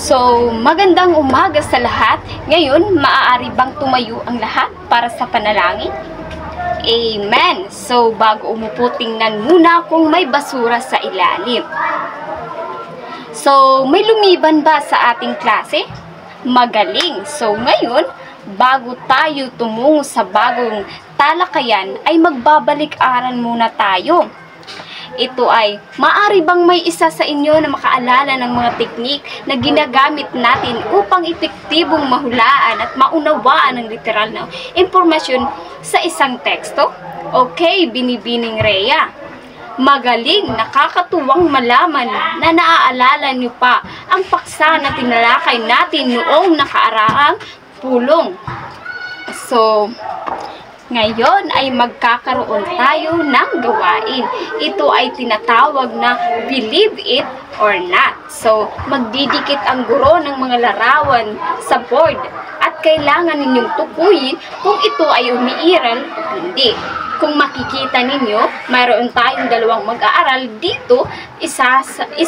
So, magandang umaga sa lahat. Ngayon, maaari bang tumayo ang lahat para sa panalangin? Amen! So, bago umupo, tingnan muna kung may basura sa ilalim. So, may lumiban ba sa ating klase? Magaling! So, ngayon, bago tayo tumungo sa bagong talakayan, ay magbabalik-aral muna tayo. Ito ay, maaari bang may isa sa inyo na makaalala ng mga teknik na ginagamit natin upang epektibong mahulaan at maunawaan ang literal na impormasyon sa isang teksto? Okay, Binibining Rhea. Magaling, nakakatuwang malaman na naaalala niyo pa ang paksa na tinalakay natin noong nakaraang pulong. So, ngayon ay magkakaroon tayo ng gawain. Ito ay tinatawag na believe it or not. So, magdidikit ang guro ng mga larawan sa board at kailangan ninyong tukuyin kung ito ay umiiral o hindi. Kung makikita ninyo, mayroon tayong dalawang mag-aaral dito. Isa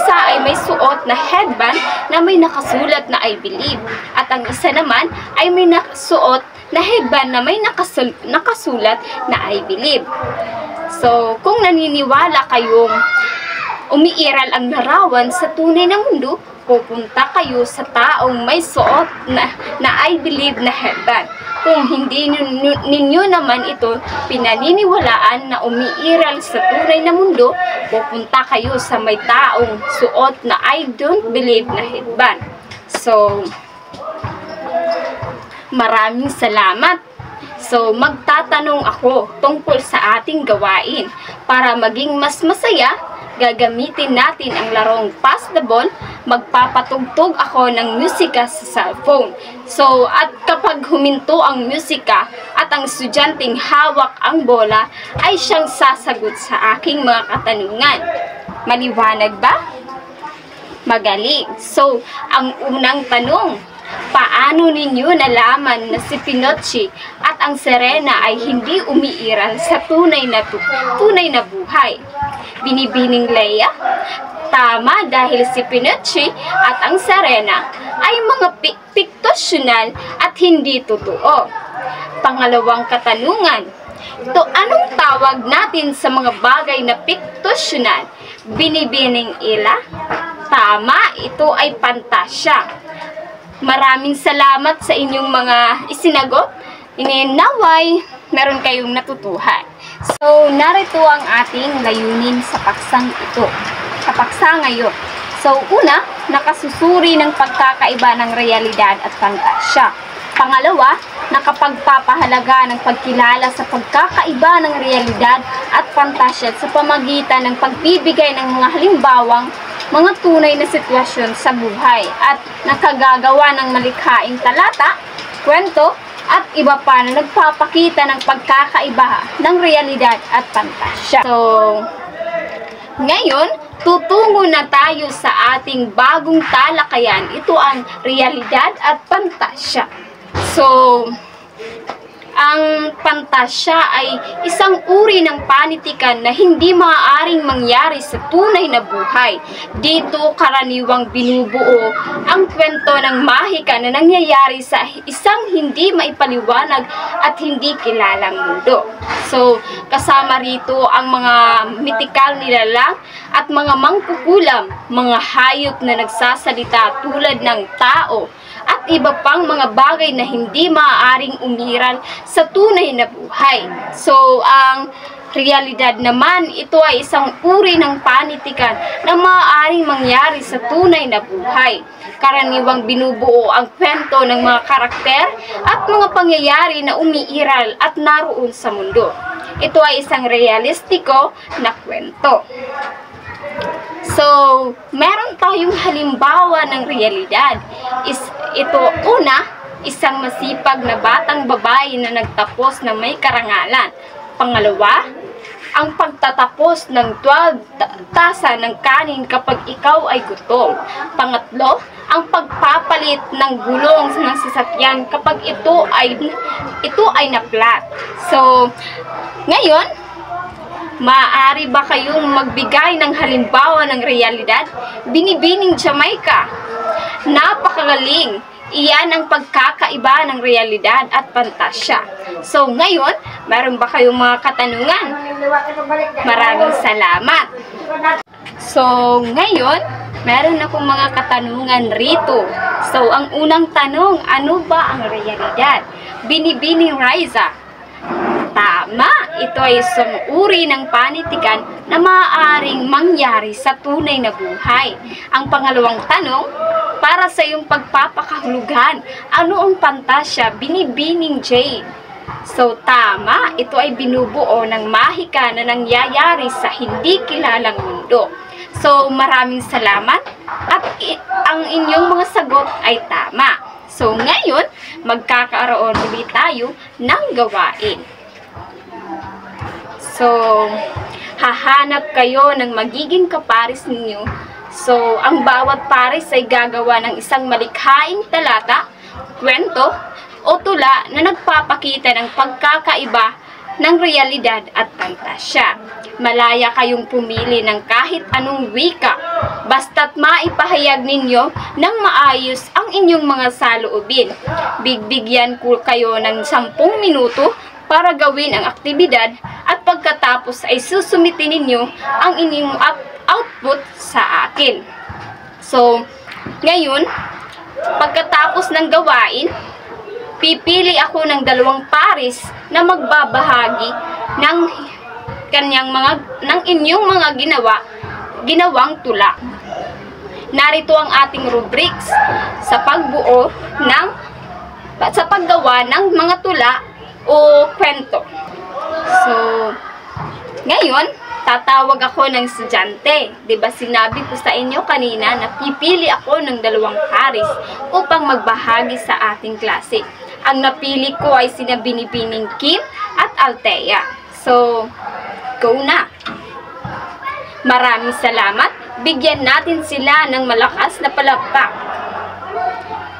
ay may suot na headband na may nakasulat na I believe. At ang isa naman ay may nakasuot na headband na may nakasulat na I believe. So, kung naniniwala kayong umiiral ang larawan sa tunay na mundo, pupunta kayo sa taong may suot na I believe na headband. Kung hindi ninyo naman ito pinaniniwalaan na umiiral sa tunay na mundo, pupunta kayo sa may taong suot na I don't believe na headband. So, maraming salamat. So, magtatanong ako tungkol sa ating gawain. Para maging mas masaya, gagamitin natin ang larong pass the ball. Magpapatugtog ako ng musika sa cellphone. So, at kapag huminto ang musika at ang estudyanteng hawak ang bola, ay siyang sasagot sa aking mga katanungan. Maliwanag ba? Magaling. So, ang unang tanong, paano ninyo nalaman na si Pinocchio at ang Serena ay hindi umiiral sa tunay na buhay? Binibining Leia? Tama, dahil si Pinocchio at ang Serena ay mga piktosyonal at hindi totoo. Pangalawang katanungan, anong tawag natin sa mga bagay na piktosyonal? Binibining Ila? Tama, ito ay pantasya. Maraming salamat sa inyong mga isinagot. Naway, meron kayong natutuhan. So, narito ang ating layunin sa paksang ito. Sa paksa ngayon. So, una, nakasusuri ng pagkakaiba ng realidad at pantasya. Pangalawa, nakapagpapahalaga ng pagkilala sa pagkakaiba ng realidad at pantasya sa pamagitan ng pagbibigay ng mga halimbawang mga tunay na sitwasyon sa buhay at nakagagawa ng malikhaing talata, kwento, at iba pa na nagpapakita ng pagkakaiba ng realidad at pantasya. So, ngayon, tutungo na tayo sa ating bagong talakayan. Ito ang realidad at pantasya. So, ang pantasya ay isang uri ng panitikan na hindi maaaring mangyari sa tunay na buhay. Dito karaniwang binubuo ang kwento ng mahika na nangyayari sa isang hindi maipaliwanag at hindi kilalang mundo. So, kasama rito ang mga mitikal nilalang at mga mangkukulam, mga hayop na nagsasalita tulad ng tao, at iba pang mga bagay na hindi maaaring umiral sa tunay na buhay. So, ang realidad naman, ito ay isang uri ng panitikan na maaaring mangyari sa tunay na buhay. Karaniwang binubuo ang kwento ng mga karakter at mga pangyayari na umiiral at naroon sa mundo. Ito ay isang realistiko na kwento. So, meron tayong halimbawa ng realidad. Ito, una, isang masipag na batang babae na nagtapos ng may karangalan. Pangalawa, ang pagtatapos ng 12 tasa ng kanin kapag ikaw ay gutom. Pangatlo, ang pagpapalit ng gulong ng sasakyan kapag ito ay na-flat. So, ngayon, maaari ba kayong magbigay ng halimbawa ng realidad? Binibining Jamaica. napakagaling. Iyan ang pagkakaiba ng realidad at pantasya. So ngayon, meron ba kayong mga katanungan? Maraming salamat. So ngayon, meron akong mga katanungan rito. So ang unang tanong, ano ba ang realidad? Binibining Riza. Tama, ito ay isang uri ng panitikan na maaaring mangyari sa tunay na buhay. Ang pangalawang tanong, para sa iyong pagpapakahulugan, ano ang pantasya? Binibining Jane. So tama, ito ay binubuo ng mahika na nangyayari sa hindi kilalang mundo. So maraming salamat at ang inyong mga sagot ay tama. So ngayon, magkakaroon ulit tayo ng gawain. So, hahanap kayo ng magiging kaparis ninyo. So, ang bawat paris ay gagawa ng isang malikhaing talata, kwento, o tula na nagpapakita ng pagkakaiba ng realidad at pantasya. Malaya kayong pumili ng kahit anong wika, basta't maipahayag ninyo ng maayos ang inyong mga saloobin. Bigbigyan ko kayo ng 10 minuto para gawin ang aktibidad at pagkatapos ay susumitin ninyo ang inyong output sa akin. So, ngayon, pagkatapos ng gawain, pipili ako ng 2 paris na magbabahagi ng inyong mga ginawang tula. Narito ang ating rubrics sa paggawa ng mga tula o kwento. So, ngayon, tatawag ako ng estudyante. Diba sinabi ko sa inyo kanina na pipili ako ng 2 paris upang magbahagi sa ating klase. Ang napili ko ay sina Binibining Kim at Althea. So, go na! Maraming salamat. Bigyan natin sila ng malakas na palakpak.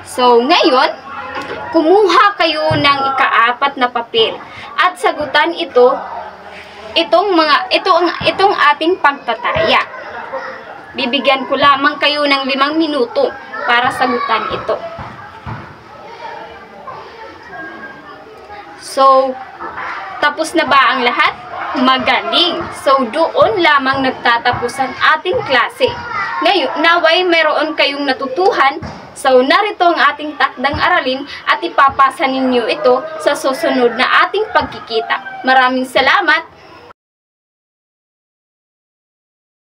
So, ngayon, kumuha kayo ng ika-4 na papel at sagutan itong ating pagtataya. Bibigyan ko lamang kayo ng 5 minuto para sagutan ito. So, tapos na ba ang lahat? Magaling! So, doon lamang nagtatapos ang ating klase. Ngayon, naway meron kayong natutuhan. So, narito ang ating takdang aralin at ipapasa ninyo ito sa susunod na ating pagkikita. Maraming salamat!